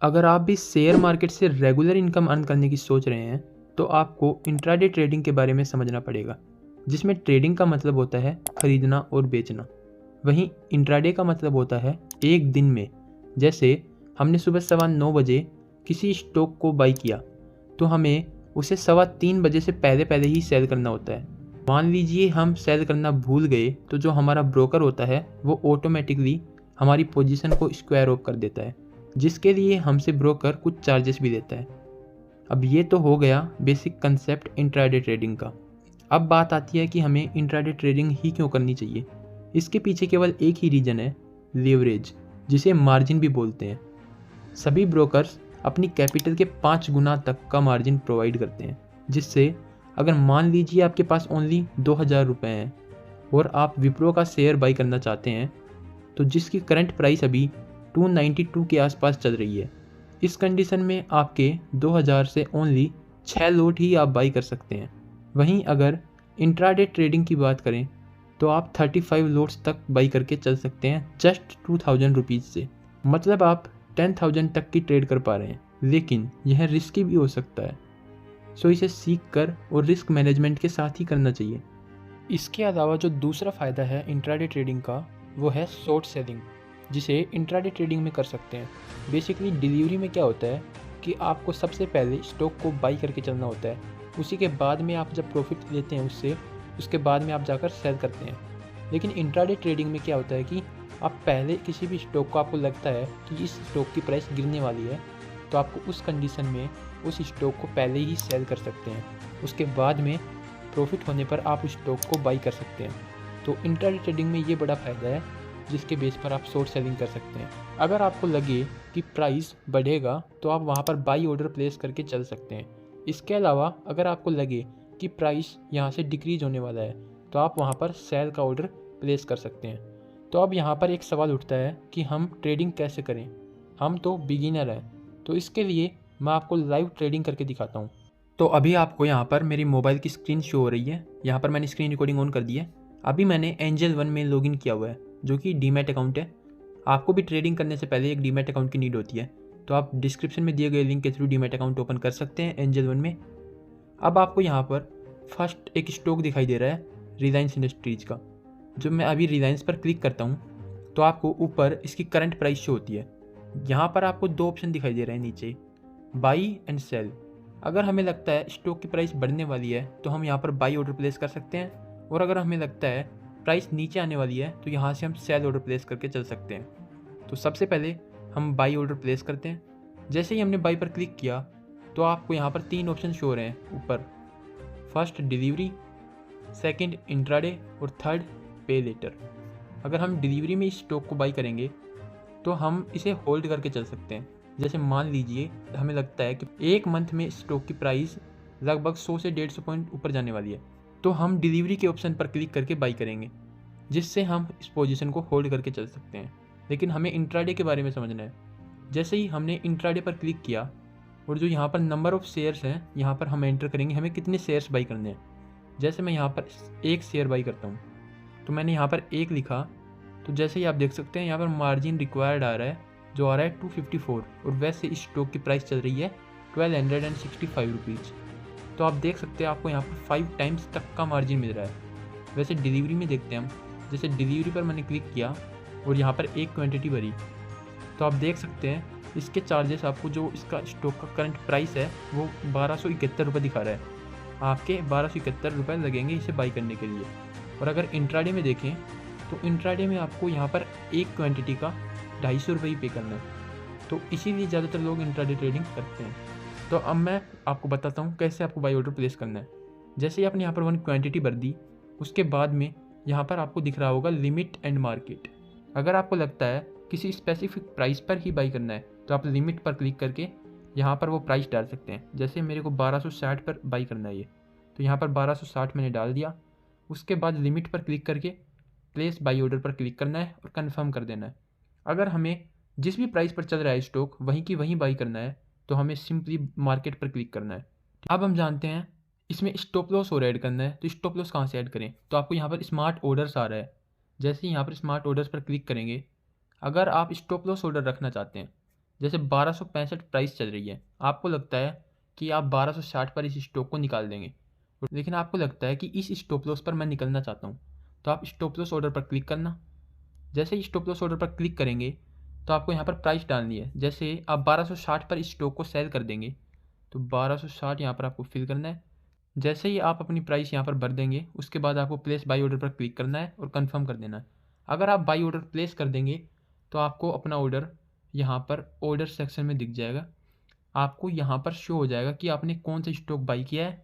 अगर आप भी शेयर मार्केट से रेगुलर इनकम अर्न करने की सोच रहे हैं तो आपको इंट्राडे ट्रेडिंग के बारे में समझना पड़ेगा, जिसमें ट्रेडिंग का मतलब होता है खरीदना और बेचना। वहीं इंट्राडे का मतलब होता है एक दिन में। जैसे हमने सुबह 9:15 बजे किसी स्टॉक को बाई किया तो हमें उसे 3:15 बजे से पहले पहले ही सेल करना होता है। मान लीजिए हम सेल करना भूल गए तो जो हमारा ब्रोकर होता है वो ऑटोमेटिकली हमारी पोजीशन को स्क्वायर ऑफ कर देता है, जिसके लिए हमसे ब्रोकर कुछ चार्जेस भी देता है। अब ये तो हो गया बेसिक कंसेप्ट इंट्राडे ट्रेडिंग का। अब बात आती है कि हमें इंट्राडे ट्रेडिंग ही क्यों करनी चाहिए। इसके पीछे केवल एक ही रीज़न है, लेवरेज, जिसे मार्जिन भी बोलते हैं। सभी ब्रोकर्स अपनी कैपिटल के 5 गुना तक का मार्जिन प्रोवाइड करते हैं, जिससे अगर मान लीजिए आपके पास ओनली 2,000 रुपये हैं और आप विप्रो का शेयर बाई करना चाहते हैं, तो जिसकी करंट प्राइस अभी 292 के आसपास चल रही है, इस कंडीशन में आपके 2000 से ओनली 6 लोट ही आप बाई कर सकते हैं। वहीं अगर इंट्राडे ट्रेडिंग की बात करें तो आप 35 लोट्स तक बाई करके चल सकते हैं जस्ट 2000 रुपीज़ से। मतलब आप 10,000 तक की ट्रेड कर पा रहे हैं, लेकिन यह रिस्की भी हो सकता है, सो इसे सीख कर और रिस्क मैनेजमेंट के साथ ही करना चाहिए। इसके अलावा जो दूसरा फ़ायदा है इंट्राडे ट्रेडिंग का, वो है शॉर्ट सेलिंग, जिसे इंट्राडे ट्रेडिंग में कर सकते हैं। बेसिकली डिलीवरी में क्या होता है कि आपको सबसे पहले स्टॉक को बाई करके चलना होता है, उसी के बाद में आप जब प्रॉफिट लेते हैं उसके बाद में आप जाकर सेल करते हैं। लेकिन इंट्राडे ट्रेडिंग में क्या होता है कि आप पहले किसी भी स्टॉक को आपको लगता है कि इस स्टॉक की प्राइस गिरने वाली है, तो आपको उस कंडीशन में उस स्टॉक को पहले ही सेल कर सकते हैं। उसके बाद में प्रॉफिट होने पर आप उस स्टॉक को बाई कर सकते हैं। तो इंट्राडे ट्रेडिंग में ये बड़ा फ़ायदा है, जिसके बेस पर आप शॉर्ट सेलिंग कर सकते हैं। अगर आपको लगे कि प्राइस बढ़ेगा तो आप वहाँ पर बाई ऑर्डर प्लेस करके चल सकते हैं। इसके अलावा अगर आपको लगे कि प्राइस यहाँ से डिक्रीज होने वाला है तो आप वहाँ पर सेल का ऑर्डर प्लेस कर सकते हैं। तो अब यहाँ पर एक सवाल उठता है कि हम ट्रेडिंग कैसे करें, हम तो बिगिनर हैं। तो इसके लिए मैं आपको लाइव ट्रेडिंग करके दिखाता हूँ। तो अभी आपको यहाँ पर मेरी मोबाइल की स्क्रीन शो हो रही है। यहाँ पर मैंने स्क्रीन रिकॉर्डिंग ऑन कर दी है। अभी मैंने एंजल वन में लॉगिन किया हुआ है, जो कि डीमैट अकाउंट है। आपको भी ट्रेडिंग करने से पहले एक डीमैट अकाउंट की नीड होती है, तो आप डिस्क्रिप्शन में दिए गए लिंक के थ्रू डीमैट अकाउंट ओपन कर सकते हैं एंजल वन में। अब आपको यहाँ पर फर्स्ट एक स्टॉक दिखाई दे रहा है रिलायंस इंडस्ट्रीज़ का। जब मैं अभी रिलायंस पर क्लिक करता हूँ तो आपको ऊपर इसकी करंट प्राइस शो होती है। यहाँ पर आपको 2 ऑप्शन दिखाई दे रहे हैं नीचे, बाई एंड सेल। अगर हमें लगता है स्टॉक की प्राइस बढ़ने वाली है तो हम यहाँ पर बाई ऑर्डर प्लेस कर सकते हैं, और अगर हमें लगता है प्राइस नीचे आने वाली है तो यहाँ से हम सेल ऑर्डर प्लेस करके चल सकते हैं। तो सबसे पहले हम बाई ऑर्डर प्लेस करते हैं। जैसे ही हमने बाई पर क्लिक किया तो आपको यहाँ पर 3 ऑप्शन शो हो रहे हैं ऊपर, फर्स्ट डिलीवरी, सेकंड इंट्राडे और थर्ड पे लेटर। अगर हम डिलीवरी में इस स्टॉक को बाई करेंगे तो हम इसे होल्ड करके चल सकते हैं। जैसे मान लीजिए हमें लगता है कि एक मंथ में स्टॉक की प्राइस लगभग 100 से 150 पॉइंट ऊपर जाने वाली है, तो हम डिलीवरी के ऑप्शन पर क्लिक करके बाई करेंगे, जिससे हम इस पोजीशन को होल्ड करके चल सकते हैं। लेकिन हमें इंट्राडे के बारे में समझना है। जैसे ही हमने इंट्राडे पर क्लिक किया और जो यहाँ पर नंबर ऑफ़ शेयर्स हैं, यहाँ पर हम एंटर करेंगे हमें कितने शेयर्स बाई करने हैं। जैसे मैं यहाँ पर 1 शेयर बाई करता हूँ, तो मैंने यहाँ पर 1 लिखा, तो जैसे ही आप देख सकते हैं यहाँ पर मार्जिन रिक्वायर्ड आ रहा है, जो आ रहा है 254, और वैसे इस स्टॉक की प्राइस चल रही है 1265 रुपीज़। तो आप देख सकते हैं आपको यहाँ पर 5 टाइम्स तक का मार्जिन मिल रहा है। वैसे डिलीवरी में देखते हैं हम, जैसे डिलीवरी पर मैंने क्लिक किया और यहाँ पर एक क्वांटिटी भरी, तो आप देख सकते हैं इसके चार्जेस आपको, जो इसका स्टॉक का करंट प्राइस है वो 1271 रुपये दिखा रहा है। आपके 1271 रुपये लगेंगे इसे बाई करने के लिए। और अगर इंट्राडे में देखें तो इंट्राडे में आपको यहाँ पर एक क्वांटिटी का 250 रुपये ही पे करना है। तो इसीलिए ज़्यादातर लोग इंट्राडे ट्रेडिंग करते हैं। तो अब मैं आपको बताता हूँ कैसे आपको बाई ऑर्डर प्लेस करना है। जैसे ही आपने यहाँ पर 1 क्वांटिटी भर दी, उसके बाद में यहाँ पर आपको दिख रहा होगा लिमिट एंड मार्केट। अगर आपको लगता है किसी स्पेसिफिक प्राइस पर ही बाई करना है तो आप लिमिट पर क्लिक करके यहाँ पर वो प्राइस डाल सकते हैं। जैसे मेरे को 1260 पर बाई करना है ये, तो यहाँ पर 1260 मैंने डाल दिया। उसके बाद लिमिट पर क्लिक करके प्लेस बाई ऑर्डर पर क्लिक करना है और कंफर्म कर देना है। अगर हमें जिस भी प्राइस पर चल रहा है स्टॉक वहीं की वहीं बाई करना है तो हमें सिंपली मार्केट पर क्लिक करना है। अब हम जानते हैं इसमें स्टॉप लॉस और ऐड करना है, तो स्टॉप लॉस कहाँ से ऐड करें। तो आपको यहाँ पर स्मार्ट ऑर्डर्स आ रहा है। जैसे ही यहाँ पर स्मार्ट ऑर्डर्स पर क्लिक करेंगे, अगर आप स्टॉप लॉस ऑर्डर रखना चाहते हैं, जैसे 1265 प्राइस चल रही है, आपको लगता है कि आप 1260 पर इस स्टॉक को निकाल देंगे, लेकिन आपको लगता है कि इस स्टॉप लॉस पर मैं निकलना चाहता हूँ, तो आप स्टॉप लॉस ऑर्डर पर क्लिक करना। जैसे ही स्टॉप लॉस ऑर्डर पर क्लिक करेंगे तो आपको यहाँ पर प्राइस डालनी है। जैसे आप 1260 पर इस स्टॉक को सेल कर देंगे तो 1260 यहाँ पर आपको फिल करना है। जैसे ही आप अपनी प्राइस यहाँ पर भर देंगे उसके बाद आपको प्लेस बाई ऑर्डर पर क्लिक करना है और कंफर्म कर देना है। अगर आप बाई ऑर्डर प्लेस कर देंगे तो आपको अपना ऑर्डर यहाँ पर ऑर्डर सेक्शन में दिख जाएगा। आपको यहाँ पर शो हो जाएगा कि आपने कौन सा स्टॉक बाई किया है